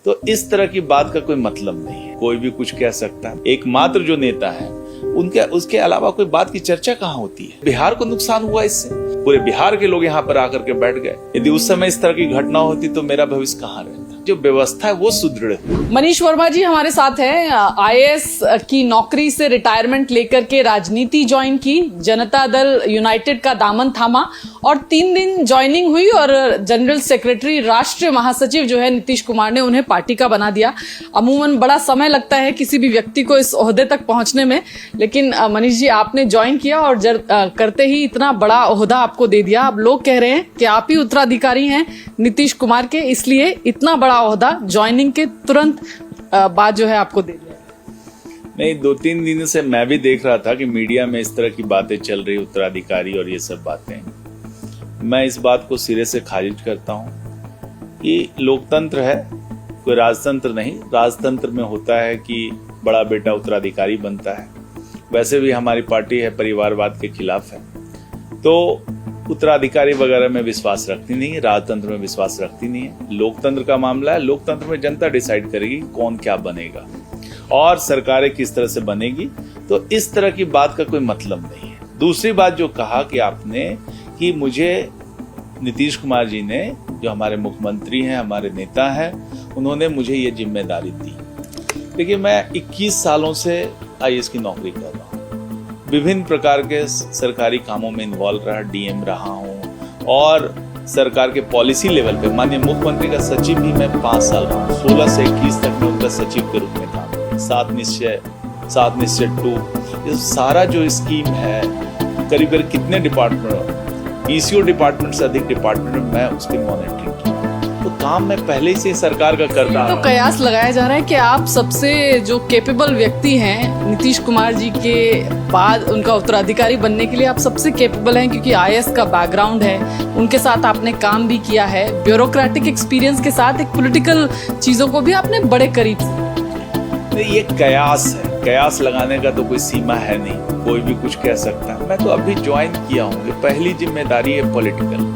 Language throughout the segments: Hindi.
तो इस तरह की बात का कोई मतलब नहीं है। कोई भी कुछ कह सकता है, एकमात्र जो नेता है उसके अलावा कोई बात की चर्चा कहाँ होती है। बिहार को नुकसान हुआ इससे, पूरे बिहार के लोग यहाँ पर आकर के बैठ गए। यदि उस समय इस तरह की घटना होती तो मेरा भविष्य कहाँ रहता। जो व्यवस्था है वो सुदृढ़ है। मनीष वर्मा जी हमारे साथ हैं। आईएएस की नौकरी से रिटायरमेंट लेकर के राजनीति ज्वाइन की, जनता दल यूनाइटेड का दामन थामा और 3 दिन ज्वाइनिंग हुई और जनरल सेक्रेटरी, राष्ट्रीय महासचिव जो है नीतीश कुमार ने उन्हें पार्टी का बना दिया। अमूमन बड़ा समय लगता है किसी भी व्यक्ति को इस ओहदे तक पहुंचने में, लेकिन मनीष जी आपने ज्वाइन किया और करते ही इतना बड़ा ओहदा आपको दे दिया। अब लोग कह रहे हैं कि आप ही उत्तराधिकारी हैं नीतीश कुमार के, इसलिए इतना बड़ा ओहदा ज्वाइनिंग के तुरंत बाद जो है आपको दे दिया। नहीं, 2-3 दिन से मैं भी देख रहा था कि मीडिया में इस तरह की बातें चल रही, उत्तराधिकारी और ये सब बातें। मैं इस बात को सिरे से खारिज करता हूँ कि लोकतंत्र है, कोई राजतंत्र नहीं। राजतंत्र में होता है कि बड़ा बेटा उत्तराधिकारी बनता है। वैसे भी हमारी पार्टी है परिवारवाद के खिलाफ है, तो उत्तराधिकारी वगैरह में विश्वास रखती नहीं है, राजतंत्र में विश्वास रखती नहीं है। लोकतंत्र का मामला है, लोकतंत्र में जनता डिसाइड करेगी कौन क्या बनेगा और सरकारें किस तरह से बनेगी। तो इस तरह की बात का कोई मतलब नहीं है। दूसरी बात जो कहा कि आपने कि मुझे नीतीश कुमार जी ने, जो हमारे मुख्यमंत्री हैं, हमारे नेता हैं, उन्होंने मुझे ये जिम्मेदारी दी। देखिए, मैं 21 सालों से आईएएस की नौकरी कर रहा हूँ, विभिन्न प्रकार के सरकारी कामों में इन्वॉल्व रहा, डीएम रहा हूँ और सरकार के पॉलिसी लेवल पे माननीय मुख्यमंत्री का सचिव भी मैं 5 साल रहा हूँ। 16 से 21 तक मैं उनका सचिव के रूप में काम किया। 7 निश्चय 2, ये सारा जो स्कीम है, करीब करीब कितने डिपार्टमेंट, पीसीओ डिपार्टमेंट से अधिक डिपार्टमेंट में मैं उसकी मॉनिटरिंग की। तो काम मैं पहले से सरकार का कर रहा हूं। तो कयास लगाया जा रहा है कि आप सबसे जो कैपेबल व्यक्ति हैं नीतीश कुमार जी के बाद उनका उत्तराधिकारी बनने के लिए आप सबसे कैपेबल हैं, क्योंकि आईएएस का बैकग्राउंड है, उनके साथ आपने काम भी किया है, ब्यूरोक्रेटिक एक्सपीरियंस के साथ एक पॉलिटिकल चीजों को भी आपने बड़े करीब से। ये कयास है, कयास लगाने का तो कोई सीमा है नहीं, कोई भी कुछ कह सकता है। मैं तो अभी ज्वाइन किया हूँ, ये पहली जिम्मेदारी है पॉलिटिकल।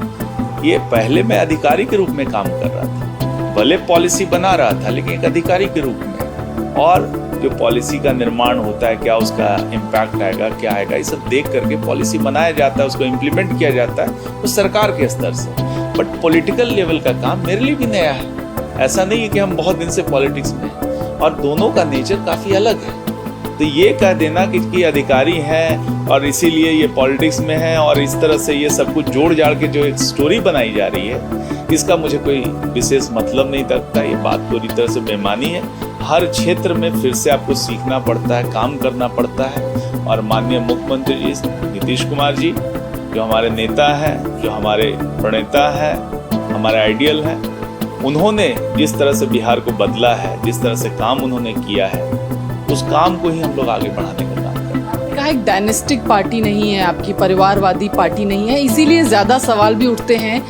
ये पहले मैं अधिकारी के रूप में काम कर रहा था, भले पॉलिसी बना रहा था लेकिन एक अधिकारी के रूप में, और जो पॉलिसी का निर्माण होता है, क्या उसका इम्पैक्ट आएगा, क्या आएगा, ये सब देख करके पॉलिसी बनाया जाता है, उसको इम्प्लीमेंट किया जाता है तो सरकार के स्तर से। बट पॉलिटिकल लेवल का काम मेरे लिए भी नया है। ऐसा नहीं है कि हम बहुत दिन से पॉलिटिक्स में हैं, और दोनों का नेचर काफी अलग है। तो ये कह देना कि अधिकारी हैं और इसीलिए ये पॉलिटिक्स में है और इस तरह से ये सब कुछ जोड़ जाड़ के जो एक स्टोरी बनाई जा रही है, इसका मुझे कोई विशेष मतलब नहीं लगता। ये बात पूरी तरह से बेमानी है। हर क्षेत्र में फिर से आपको सीखना पड़ता है, काम करना पड़ता है। और माननीय मुख्यमंत्री जी नीतीश कुमार जी, जो हमारे नेता हैं, जो हमारे प्रणेता हैं, हमारे आइडियल हैं, उन्होंने जिस तरह से बिहार को बदला है, जिस तरह से काम उन्होंने किया है, उस काम को ही हम लोग आगे बढ़ाने का काम कर रहे हैं। एक डायनेस्टिक पार्टी नहीं है आपकी, परिवारवादी पार्टी नहीं है, इसीलिए ज्यादा सवाल भी उठते हैं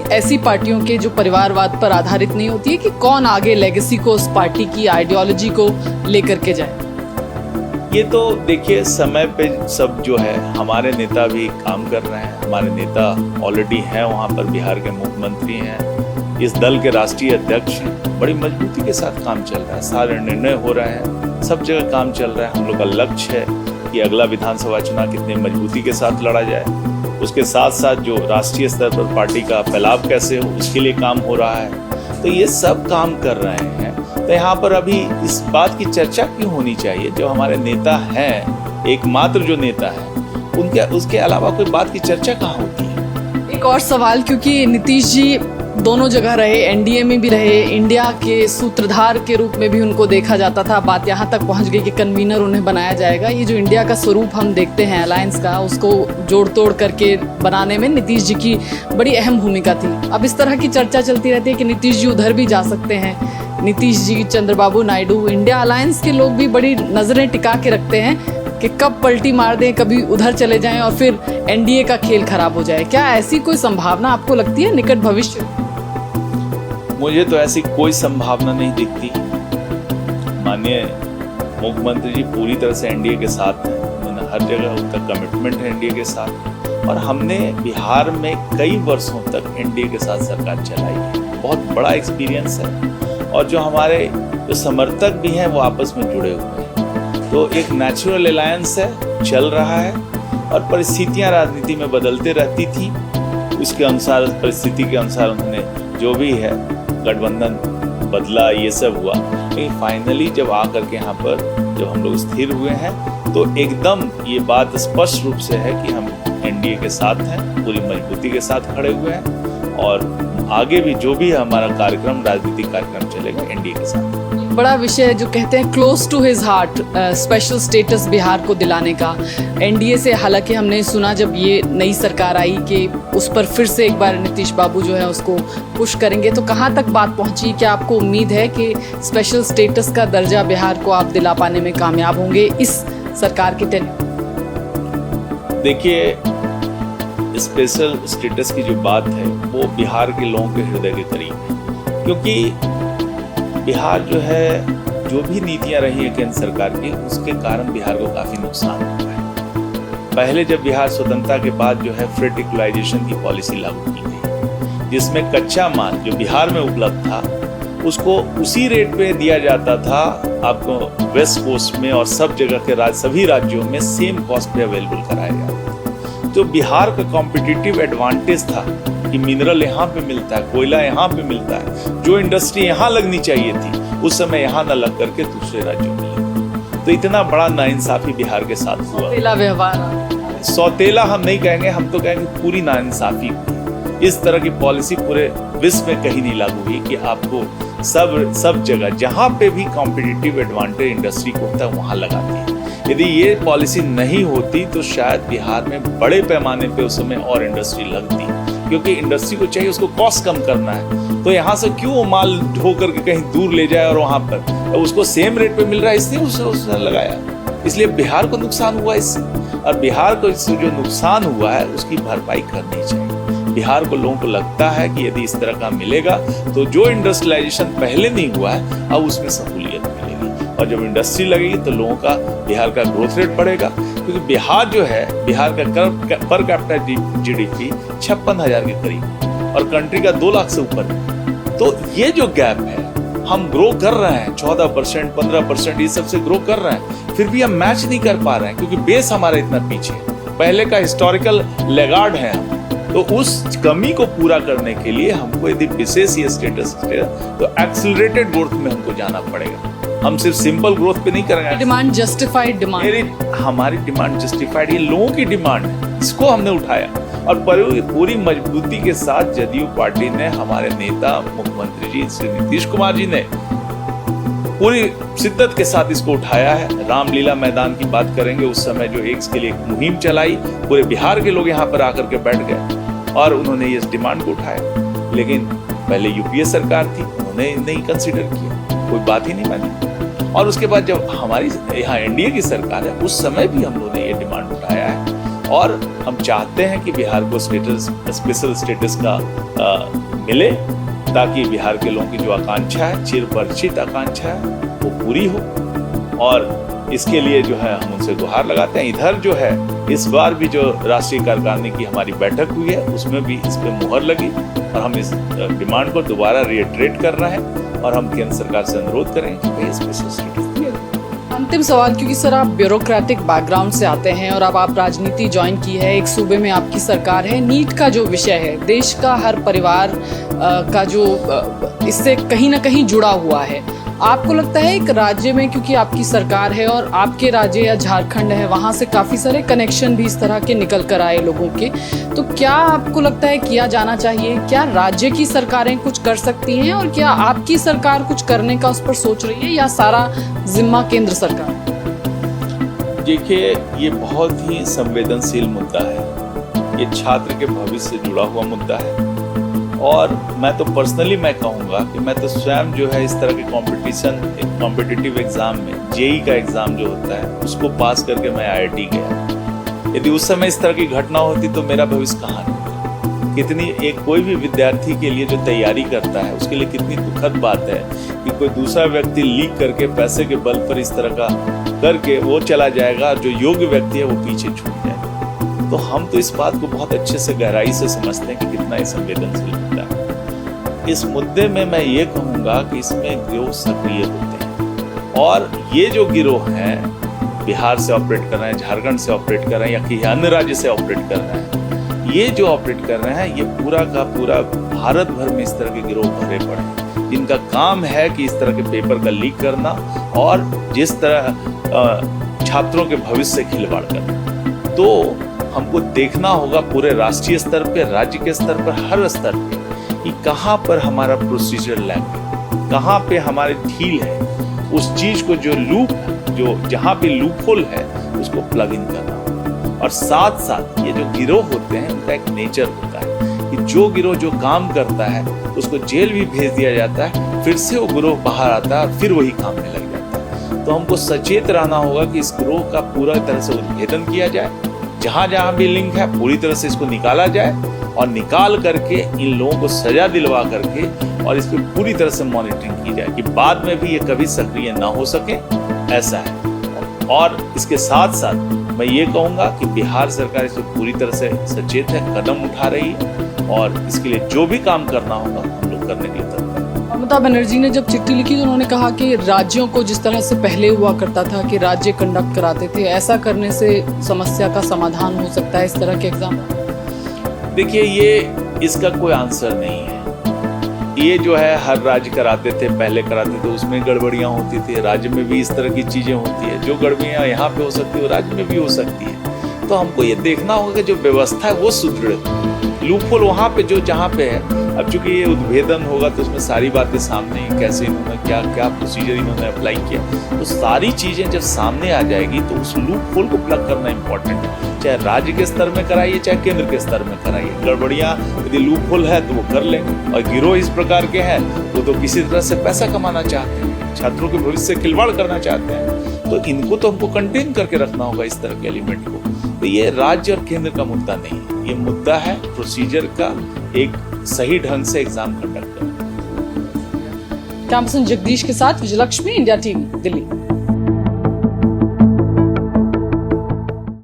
ऐसी पार्टियों के जो परिवारवाद पर आधारित नहीं होती है कि कौन आगे लेगेसी को, उस पार्टी की आइडियोलॉजी को लेकर के जाए। ये तो देखिए, समय पे सब जो है, हमारे नेता भी काम कर रहे हैं, हमारे नेता ऑलरेडी हैं वहाँ पर, बिहार के मुख्यमंत्री हैं, इस दल के राष्ट्रीय अध्यक्ष हैं, बड़ी मजबूती के साथ काम चल रहा है, सारे निर्णय हो रहे हैं, सब जगह काम चल रहा है। हम लोग का लक्ष्य है कि अगला विधानसभा चुनाव कितने मजबूती के साथ लड़ा जाए, उसके साथ साथ जो राष्ट्रीय स्तर पर पार्टी का फैलाव कैसे हो, उसके लिए काम हो रहा है। तो ये सब काम कर रहे हैं। तो यहाँ पर अभी इस बात की चर्चा क्यों होनी चाहिए? जो हमारे नेता हैं, एकमात्र जो नेता है, उसके अलावा कोई बात की चर्चा कहाँ होती है? एक और सवाल, क्योंकि नीतीश जी दोनों जगह रहे, एनडीए में भी रहे, इंडिया के सूत्रधार के रूप में भी उनको देखा जाता था, बात यहाँ तक पहुँच गई कि कन्वीनर उन्हें बनाया जाएगा। ये जो इंडिया का स्वरूप हम देखते हैं अलायंस का, उसको जोड़ तोड़ करके बनाने में नीतीश जी की बड़ी अहम भूमिका थी। अब इस तरह की चर्चा चलती रहती है कि नीतीश जी उधर भी जा सकते हैं, नीतीश जी, चंद्रबाबू नायडू, इंडिया अलायंस के लोग भी बड़ी नजरें टिका के रखते हैं कि कब पलटी मार दें, कभी उधर चले जाएं और फिर एनडीए का खेल खराब हो जाए। क्या ऐसी कोई संभावना आपको लगती है निकट भविष्य? मुझे तो ऐसी कोई संभावना नहीं दिखती। माननीय मुख्यमंत्री जी पूरी तरह से एनडीए के साथ हैं, उन्होंने हर जगह उनका कमिटमेंट है एनडीए के साथ, और हमने बिहार में कई वर्षों तक एनडीए के साथ सरकार चलाई है। बहुत बड़ा एक्सपीरियंस है और जो हमारे जो समर्थक भी हैं वो आपस में जुड़े हुए हैं। तो एक नेचुरल अलायंस है, चल रहा है, और परिस्थितियां राजनीति में बदलते रहती थी, उसके अनुसार, परिस्थिति के अनुसार उन्होंने जो भी है गठबंधन बदला, ये सब हुआ। लेकिन फाइनली जब आकर के यहाँ पर जब हम लोग स्थिर हुए हैं तो एकदम ये बात स्पष्ट रूप से है कि हम एनडीए के साथ हैं, पूरी मजबूती के साथ खड़े हुए हैं, और आगे भी जो भी हमारा कार्यक्रम, राजनीतिक कार्यक्रम चलेगा एनडीए के साथ। बड़ा विषय है जो कहते हैं close to his heart, special status Bihar को दिलाने का एनडीए से। हालांकि हमने सुना जब ये नई सरकार आई कि उस पर फिर से एक बार नीतीश बाबू जो है उसको पुश करेंगे, तो कहाँ तक बात पहुंची? क्या आपको उम्मीद है कि स्पेशल स्टेटस का दर्जा बिहार को आप दिला पाने में कामयाब होंगे इस सरकार के टेन्योर? देखिए, स्पेशल स्टेटस की जो बात है वो बिहार के लोगों के हृदय के करीब है, क्योंकि बिहार जो है, जो भी नीतियां रही है केंद्र सरकार की, उसके कारण बिहार को काफी नुकसान हुआ है। पहले जब बिहार स्वतंत्रता के बाद जो है फ्रेट इक्वलाइजेशन की पॉलिसी लागू की गई, जिसमें कच्चा माल जो बिहार में उपलब्ध था उसको उसी रेट पे दिया जाता था आपको वेस्ट कोस्ट में, और सब जगह के सभी राज्यों में सेम कॉस्ट पे अवेलेबल कराया जाता। तो बिहार का कॉम्पिटिटिव एडवांटेज था कि मिनरल यहाँ पे मिलता है, कोयला यहाँ पे मिलता है, जो इंडस्ट्री यहाँ लगनी चाहिए थी उस समय यहाँ न लग करके दूसरे राज्यों में लगी। तो इतना बड़ा नाइंसाफी बिहार के साथ हुआ। सौतेला व्यवहार, सौतेला हम नहीं कहेंगे, हम तो कहेंगे पूरी नाइंसाफी हुई। इस तरह की पॉलिसी पूरे विश्व में कहीं नहीं लागू हुई कि आपको सब जगह जहाँ पे भी कॉम्पिटिटिव एडवांटेज इंडस्ट्री को होता है वहाँ लगाती है। यदि ये पॉलिसी नहीं होती तो शायद बिहार में बड़े पैमाने पे उस समय और इंडस्ट्री लगती, क्योंकि इंडस्ट्री को चाहिए उसको कॉस्ट कम करना है, तो यहाँ से क्यों माल ढो करके कहीं दूर ले जाए और वहाँ पर तो उसको सेम रेट पे मिल रहा है, इसलिए उसने लगाया। इसलिए बिहार को नुकसान हुआ इससे, और बिहार को इससे जो नुकसान हुआ है उसकी भरपाई करनी चाहिए। बिहार को लोगों को लगता है कि यदि इस तरह का मिलेगा तो जो इंडस्ट्रियलाइजेशन पहले नहीं हुआ है अब उसमें सहूलियत मिलेगी, और जब इंडस्ट्री लगेगी तो लोगों का, बिहार का ग्रोथ रेट बढ़ेगा। क्योंकि बिहार जो है, बिहार का पर कैपिटा जीडीपी 56,000 के करीब और कंट्री का 2 लाख से ऊपर है। तो ये जो गैप है, हम ग्रो कर रहे हैं 14%, 15%, ये सबसे ग्रो कर रहे हैं, फिर भी हम मैच नहीं कर पा रहे हैं क्योंकि बेस हमारा इतना पीछे है, पहले का हिस्टोरिकल लेगार्ड है हम। तो उस कमी को पूरा करने के लिए हमको यदि विशेष ये स्टेटस तो एक्सेलरेटेड ग्रोथ में हमको जाना पड़ेगा। हम सिर्फ सिंपल ग्रोथ पे नहीं करेंगे। डिमांड जस्टिफाइड डिमांड, हमारी डिमांड जस्टिफाइड, ये लोगों की डिमांड है, इसको हमने उठाया और पूरी मजबूती के साथ जदयू पार्टी ने, हमारे नेता मुख्यमंत्री जी श्री नीतीश कुमार जी ने पूरी शिद्दत के साथ इसको उठाया है। रामलीला मैदान की बात करेंगे, उस समय जो एग्स के लिए एक मुहिम चलाई, पूरे बिहार के लोग यहाँ पर आकर के बैठ गए और उन्होंने ये डिमांड को उठाया। लेकिन पहले यूपीए सरकार थी, उन्होंने नहीं कंसीडर किया, कोई बात ही नहीं मानी। और उसके बाद जब हमारी यहाँ एनडीए की सरकार है, उस समय भी हम लोगों ने ये डिमांड उठाया है और हम चाहते हैं कि बिहार को स्पेशल स्टेटस का मिले, ताकि बिहार के लोगों की जो आकांक्षा है, चिरपरिचित आकांक्षा है, वो पूरी हो। और इसके लिए जो है हम उनसे गुहार लगाते हैं। इधर जो है इस बार भी जो राष्ट्रीय कार्यकारिणी की हमारी बैठक हुई है उसमें भी इस पे मुहर लगी और हम इस डिमांड को दोबारा रिएटरेट कर रहे हैं और हम केंद्र सरकार से अनुरोध करेंगे कि भाई स्पेशल स्टेटस दिया जाए। अंतिम सवाल, क्योंकि सर आप ब्यूरोक्रेटिक बैकग्राउंड से आते हैं और अब आप राजनीति ज्वाइन की है, एक सूबे में आपकी सरकार है, नीट का जो विषय है देश का हर परिवार का जो इससे कहीं ना कहीं जुड़ा हुआ है, आपको लगता है एक राज्य में, क्योंकि आपकी सरकार है और आपके राज्य या झारखंड है, वहाँ से काफ़ी सारे कनेक्शन भी इस तरह के निकल कर आए लोगों के, तो क्या आपको लगता है किया जाना चाहिए? क्या राज्य की सरकारें कुछ कर सकती हैं और क्या आपकी सरकार कुछ करने का उस पर सोच रही है या सारा जिम्मा केंद्र सरकार? देखिए, ये बहुत ही संवेदनशील मुद्दा है, ये छात्र के भविष्य से जुड़ा हुआ मुद्दा है और मैं तो पर्सनली मैं कहूँगा कि मैं तो स्वयं जो है इस तरह के कॉम्पिटिटिव एग्जाम में जेईई का एग्जाम जो होता है उसको पास करके मैं आईआईटी गया। यदि उस समय इस तरह की घटना होती तो मेरा भविष्य कहाँ होता? कितनी एक कोई भी विद्यार्थी के लिए जो तैयारी करता है उसके लिए कितनी दुखद बात है कि कोई दूसरा व्यक्ति लीक करके पैसे के बल पर इस तरह का करके वो चला जाएगा, जो योग्य व्यक्ति है वो पीछे छूट जाएगा। तो हम तो इस बात को बहुत अच्छे से गहराई से समझते हैं कि कितना ये संवेदनशील मुद्दा है। इस मुद्दे में मैं ये कहूँगा कि इसमें गिरोह सक्रिय होते हैं, और ये जो गिरोह हैं बिहार से ऑपरेट कर रहे हैं, झारखंड से ऑपरेट कर रहे हैं या किसी अन्य राज्य से ऑपरेट कर रहे हैं, ये जो ऑपरेट कर रहे हैं ये पूरा का पूरा भारत भर में इस तरह के गिरोह भरे पड़े हैं, जिनका काम है कि इस तरह के पेपर का लीक करना और जिस तरह छात्रों के भविष्य से खिलवाड़ करना। तो हमको देखना होगा पूरे राष्ट्रीय स्तर पे, राज्य के स्तर पर, हर स्तर पे कि कहाँ पर हमारा प्रोसीजर लैग है, कहाँ पे हमारे ढील है, उस चीज को जो लूप जो जहाँ पे लूप होल है उसको प्लग इन करना। और साथ साथ ये जो गिरोह होते हैं उनका एक नेचर होता है कि जो गिरोह जो काम करता है उसको जेल भी भेज दिया जाता है, फिर से वो गिरोह बाहर आता है और फिर वही काम में लग जाता है। तो हमको सचेत रहना होगा कि इस गिरोह का पूरा तरह से उद्भेदन किया जाए, जहां जहां भी लिंक है पूरी तरह से इसको निकाला जाए और निकाल करके इन लोगों को सजा दिलवा करके और इस पर पूरी तरह से मॉनिटरिंग की जाए कि बाद में भी ये कभी सक्रिय ना हो सके, ऐसा है। और इसके साथ साथ मैं ये कहूँगा कि बिहार सरकार इस पर पूरी तरह से सचेत है, कदम उठा रही है और इसके लिए जो भी काम करना होगा हम लोग करने के लिए तत्पर हैं। ममता बनर्जी ने जब चिट्ठी लिखी तो उन्होंने कहा कि राज्यों को जिस तरह से पहले हुआ करता था कि राज्य कंडक्ट कराते थे, ऐसा करने से समस्या का समाधान हो सकता है इस तरह के एग्जाम। देखिए, ये इसका कोई आंसर नहीं है। ये जो है हर राज्य कराते थे, पहले कराते थे, उसमें गड़बड़ियाँ होती थी। राज्य में भी इस तरह की चीज़ें होती है, जो गड़बड़ियाँ यहाँ पे हो सकती है वो राज्य में भी हो सकती है। तो हमको ये देखना होगा कि जो व्यवस्था है वो सुदृढ़ हो, लूपहोल वहाँ पे जो जहाँ पे है। अब चूंकि ये उद्भेदन होगा तो उसमें सारी बातें सामने, कैसे इन्होंने क्या क्या प्रोसीजर इन्होंने अप्लाई किया, तो सारी चीज़ें जब सामने आ जाएगी तो उस लूपहोल को प्लग करना इम्पोर्टेंट है। चाहे राज्य के स्तर में कराइए चाहे केंद्र के स्तर में कराइए, गड़बड़ियाँ यदि लूपहोल है तो वो कर लेंगे। और गिरोह इस प्रकार के हैं वो तो किसी तरह से पैसा कमाना चाहते हैं, छात्रों के भविष्य से खिलवाड़ करना चाहते हैं, तो इनको तो हमको कंटेन करके रखना होगा इस तरह के एलिमेंट को। तो ये राज्य और केंद्र का मुद्दा नहीं है, ये मुद्दा है प्रोसीजर का, एक सही ढंग से एग्जाम कंडक्ट करना। कैंपसन जगदीश के साथ विजयलक्ष्मी, इंडिया टीवी, दिल्ली।